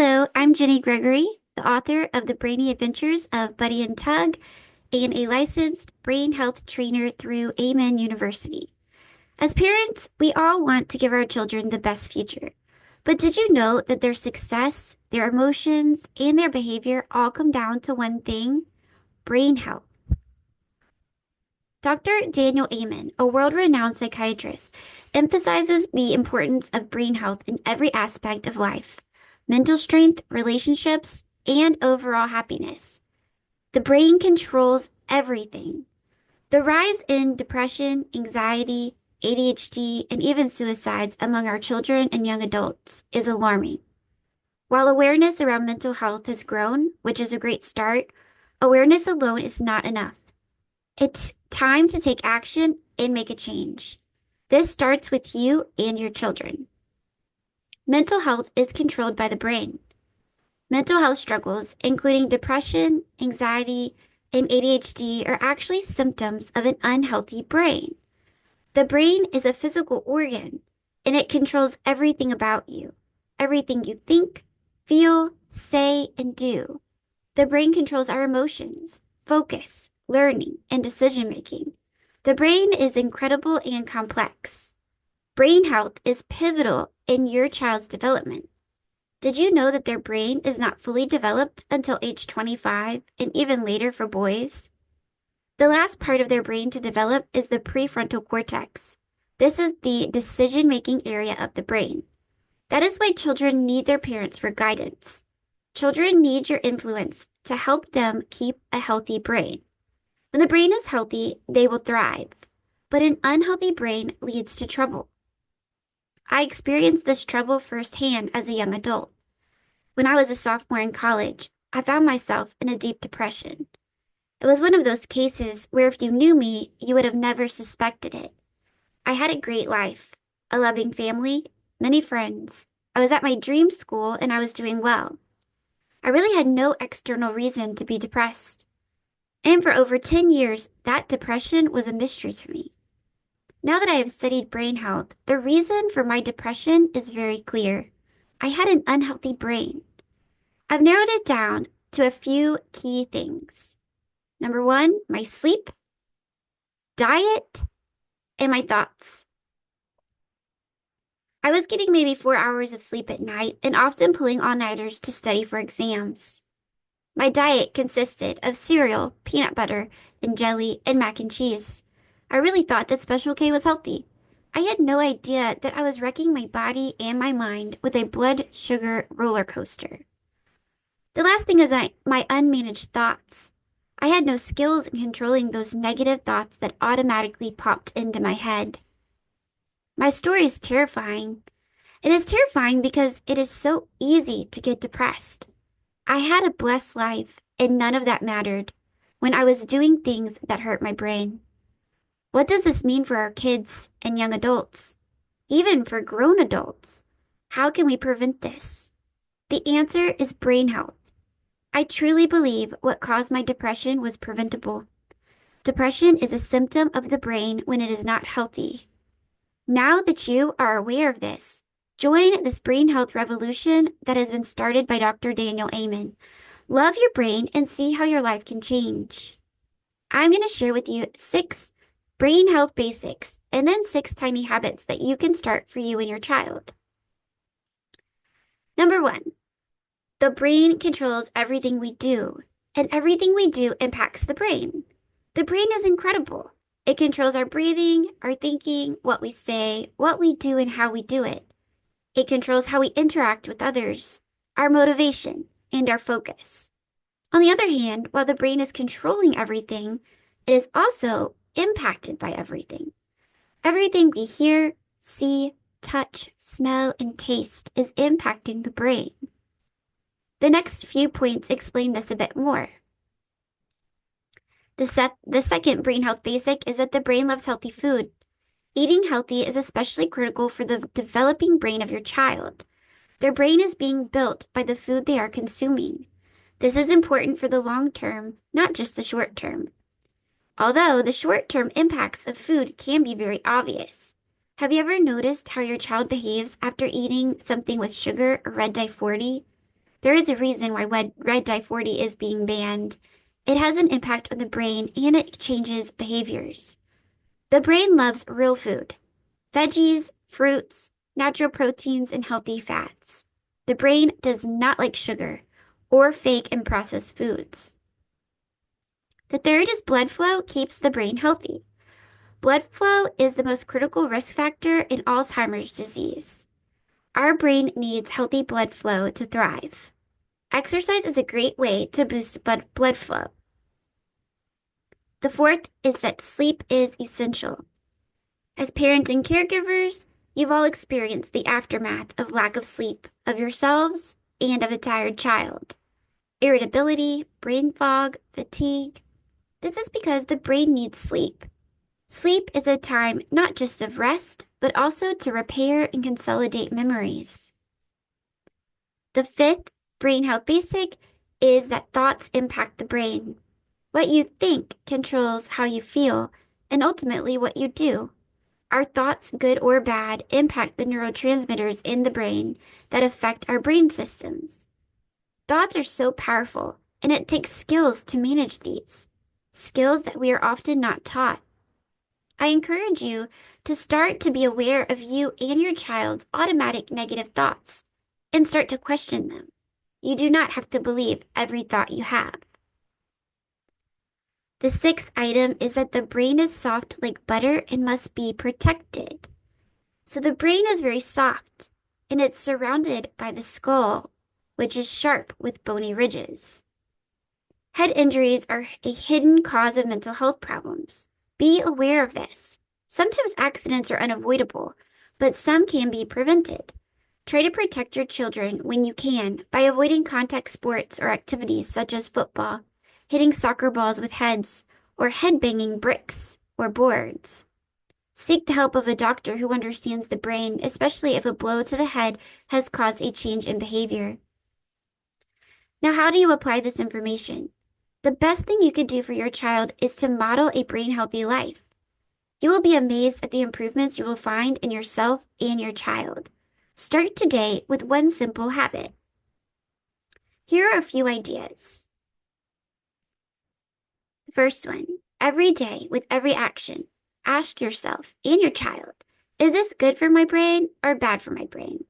Hello, I'm Jenny Gregory, the author of The Brainy Adventures of Buddy and Tug, and a licensed brain health trainer through Amen University. As parents, we all want to give our children the best future. But did you know that their success, their emotions, and their behavior all come down to one thing? Brain health. Dr. Daniel Amen, a world-renowned psychiatrist, emphasizes the importance of brain health in every aspect of life: mental strength, relationships, and overall happiness. The brain controls everything. The rise in depression, anxiety, ADHD, and even suicides among our children and young adults is alarming. While awareness around mental health has grown, which is a great start, awareness alone is not enough. It's time to take action and make a change. This starts with you and your children. Mental health is controlled by the brain. Mental health struggles, including depression, anxiety, and ADHD, are actually symptoms of an unhealthy brain. The brain is a physical organ, and it controls everything about you, everything you think, feel, say, and do. The brain controls our emotions, focus, learning, and decision making. The brain is incredible and complex. Brain health is pivotal in your child's development. Did you know that their brain is not fully developed until age 25 and even later for boys? The last part of their brain to develop is the prefrontal cortex. This is the decision-making area of the brain. That is why children need their parents for guidance. Children need your influence to help them keep a healthy brain. When the brain is healthy, they will thrive. But an unhealthy brain leads to trouble. I experienced this trouble firsthand as a young adult. When I was a sophomore in college, I found myself in a deep depression. It was one of those cases where if you knew me, you would have never suspected it. I had a great life, a loving family, many friends. I was at my dream school and I was doing well. I really had no external reason to be depressed. And for over 10 years, that depression was a mystery to me. Now that I have studied brain health, the reason for my depression is very clear. I had an unhealthy brain. I've narrowed it down to a few key things. Number one, my sleep, diet, and my thoughts. I was getting maybe 4 hours of sleep at night and often pulling all-nighters to study for exams. My diet consisted of cereal, peanut butter, and jelly, and mac and cheese. I really thought that Special K was healthy. I had no idea that I was wrecking my body and my mind with a blood sugar roller coaster. The last thing is my unmanaged thoughts. I had no skills in controlling those negative thoughts that automatically popped into my head. My story is terrifying. It is terrifying because it is so easy to get depressed. I had a blessed life, and none of that mattered when I was doing things that hurt my brain. What does this mean for our kids and young adults? Even for grown adults? How can we prevent this? The answer is brain health. I truly believe what caused my depression was preventable. Depression is a symptom of the brain when it is not healthy. Now that you are aware of this, join this brain health revolution that has been started by Dr. Daniel Amen. Love your brain and see how your life can change. I'm going to share with you 6 brain health basics and then 6 tiny habits that you can start for you and your child. Number 1, the brain controls everything we do, and everything we do impacts the brain. The brain is incredible. It controls our breathing, our thinking, what we say, what we do, and how we do it. It controls how we interact with others, our motivation, and our focus. On the other hand, while the brain is controlling everything, it is also impacted by everything. Everything we hear, see, touch, smell, and taste is impacting the brain. The next few points explain this a bit more. The second brain health basic is that the brain loves healthy food. Eating healthy is especially critical for the developing brain of your child. Their brain is being built by the food they are consuming. This is important for the long term, not just the short term. Although the short-term impacts of food can be very obvious. Have you ever noticed how your child behaves after eating something with sugar or red dye 40? There is a reason why red dye 40 is being banned. It has an impact on the brain and it changes behaviors. The brain loves real food, veggies, fruits, natural proteins, and healthy fats. The brain does not like sugar or fake and processed foods. The third is blood flow keeps the brain healthy. Blood flow is the most critical risk factor in Alzheimer's disease. Our brain needs healthy blood flow to thrive. Exercise is a great way to boost blood flow. The fourth is that sleep is essential. As parents and caregivers, you've all experienced the aftermath of lack of sleep of yourselves and of a tired child. Irritability, brain fog, fatigue. This is because the brain needs sleep. Sleep is a time not just of rest, but also to repair and consolidate memories. The fifth brain health basic is that thoughts impact the brain. What you think controls how you feel and ultimately what you do. Our thoughts, good or bad, impact the neurotransmitters in the brain that affect our brain systems. Thoughts are so powerful, and it takes skills to manage these, skills that we are often not taught. I encourage you to start to be aware of you and your child's automatic negative thoughts and start to question them. You do not have to believe every thought you have. The sixth item is that the brain is soft like butter and must be protected. So the brain is very soft and it's surrounded by the skull, which is sharp with bony ridges. Head injuries are a hidden cause of mental health problems. Be aware of this. Sometimes accidents are unavoidable, but some can be prevented. Try to protect your children when you can by avoiding contact sports or activities such as football, hitting soccer balls with heads, or head-banging bricks or boards. Seek the help of a doctor who understands the brain, especially if a blow to the head has caused a change in behavior. Now, how do you apply this information? The best thing you could do for your child is to model a brain-healthy life. You will be amazed at the improvements you will find in yourself and your child. Start today with one simple habit. Here are a few ideas. The first one, every day with every action, ask yourself and your child, is this good for my brain or bad for my brain?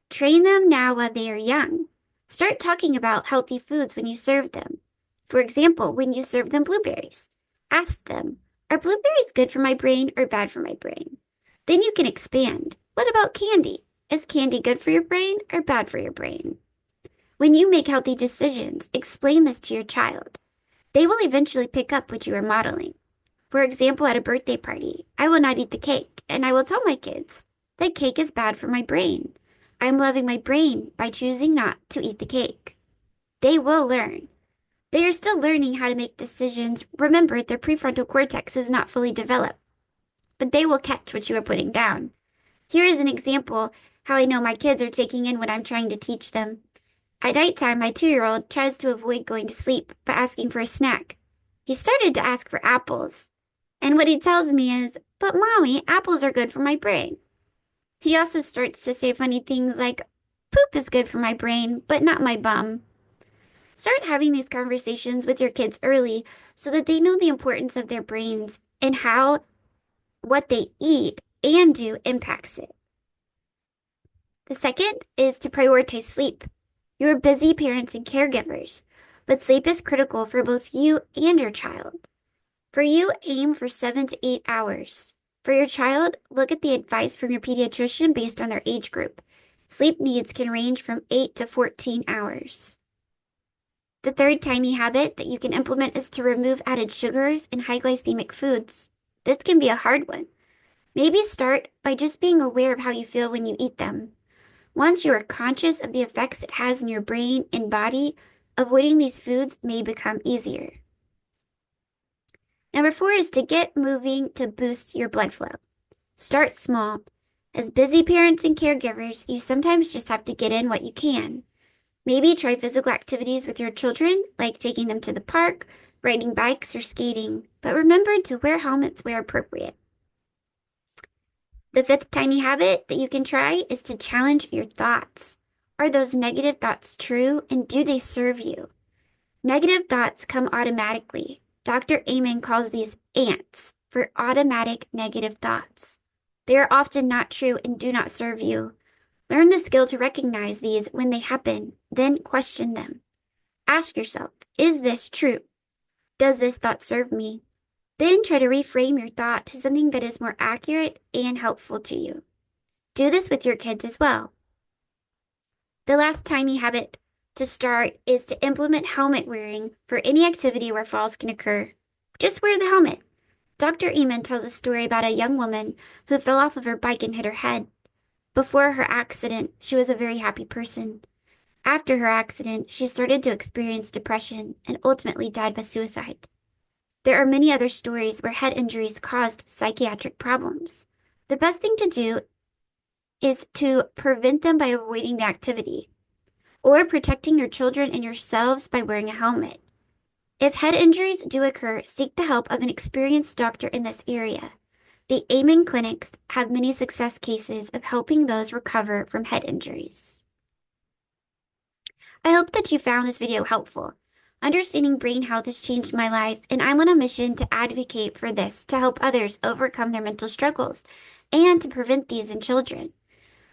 Train them now while they are young. Start talking about healthy foods when you serve them. For example, when you serve them blueberries, ask them, are blueberries good for my brain or bad for my brain? Then you can expand. What about candy? Is candy good for your brain or bad for your brain? When you make healthy decisions, explain this to your child. They will eventually pick up what you are modeling. For example, at a birthday party, I will not eat the cake, and I will tell my kids, that cake is bad for my brain. I'm loving my brain by choosing not to eat the cake. They will learn. They are still learning how to make decisions. Remember, their prefrontal cortex is not fully developed, but they will catch what you are putting down. Here is an example how I know my kids are taking in what I'm trying to teach them. At nighttime, my 2-year-old tries to avoid going to sleep by asking for a snack. He started to ask for apples. And what he tells me is, but Mommy, apples are good for my brain. He also starts to say funny things like, poop is good for my brain, but not my bum. Start having these conversations with your kids early so that they know the importance of their brains and how what they eat and do impacts it. The second is to prioritize sleep. You're busy parents and caregivers, but sleep is critical for both you and your child. For you, aim for 7 to 8 hours. For your child, look at the advice from your pediatrician based on their age group. Sleep needs can range from 8 to 14 hours. The third tiny habit that you can implement is to remove added sugars and high glycemic foods. This can be a hard one. Maybe start by just being aware of how you feel when you eat them. Once you are conscious of the effects it has in your brain and body, avoiding these foods may become easier. Number 4 is to get moving to boost your blood flow. Start small. As busy parents and caregivers, you sometimes just have to get in what you can. Maybe try physical activities with your children, like taking them to the park, riding bikes, or skating, but remember to wear helmets where appropriate. The fifth tiny habit that you can try is to challenge your thoughts. Are those negative thoughts true, and do they serve you? Negative thoughts come automatically. Dr. Amen calls these ants for automatic negative thoughts. They are often not true and do not serve you. Learn the skill to recognize these when they happen, then question them. Ask yourself, is this true? Does this thought serve me? Then try to reframe your thought to something that is more accurate and helpful to you. Do this with your kids as well. The last tiny habit to start is to implement helmet wearing for any activity where falls can occur. Just wear the helmet. Dr. Eamon tells a story about a young woman who fell off of her bike and hit her head. Before her accident, she was a very happy person. After her accident, she started to experience depression and ultimately died by suicide. There are many other stories where head injuries caused psychiatric problems. The best thing to do is to prevent them by avoiding the activity or protecting your children and yourselves by wearing a helmet. If head injuries do occur, seek the help of an experienced doctor in this area. The Amen clinics have many success cases of helping those recover from head injuries. I hope that you found this video helpful. Understanding brain health has changed my life, and I'm on a mission to advocate for this to help others overcome their mental struggles and to prevent these in children.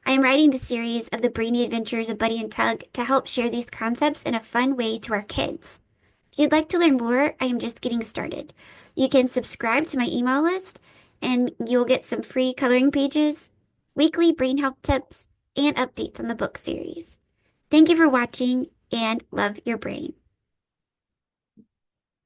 I am writing the series of the Brainy Adventures of Buddy and Tug to help share these concepts in a fun way to our kids. If you'd like to learn more, I am just getting started. You can subscribe to my email list, and you'll get some free coloring pages, weekly brain health tips, and updates on the book series. Thank you for watching, and love your brain.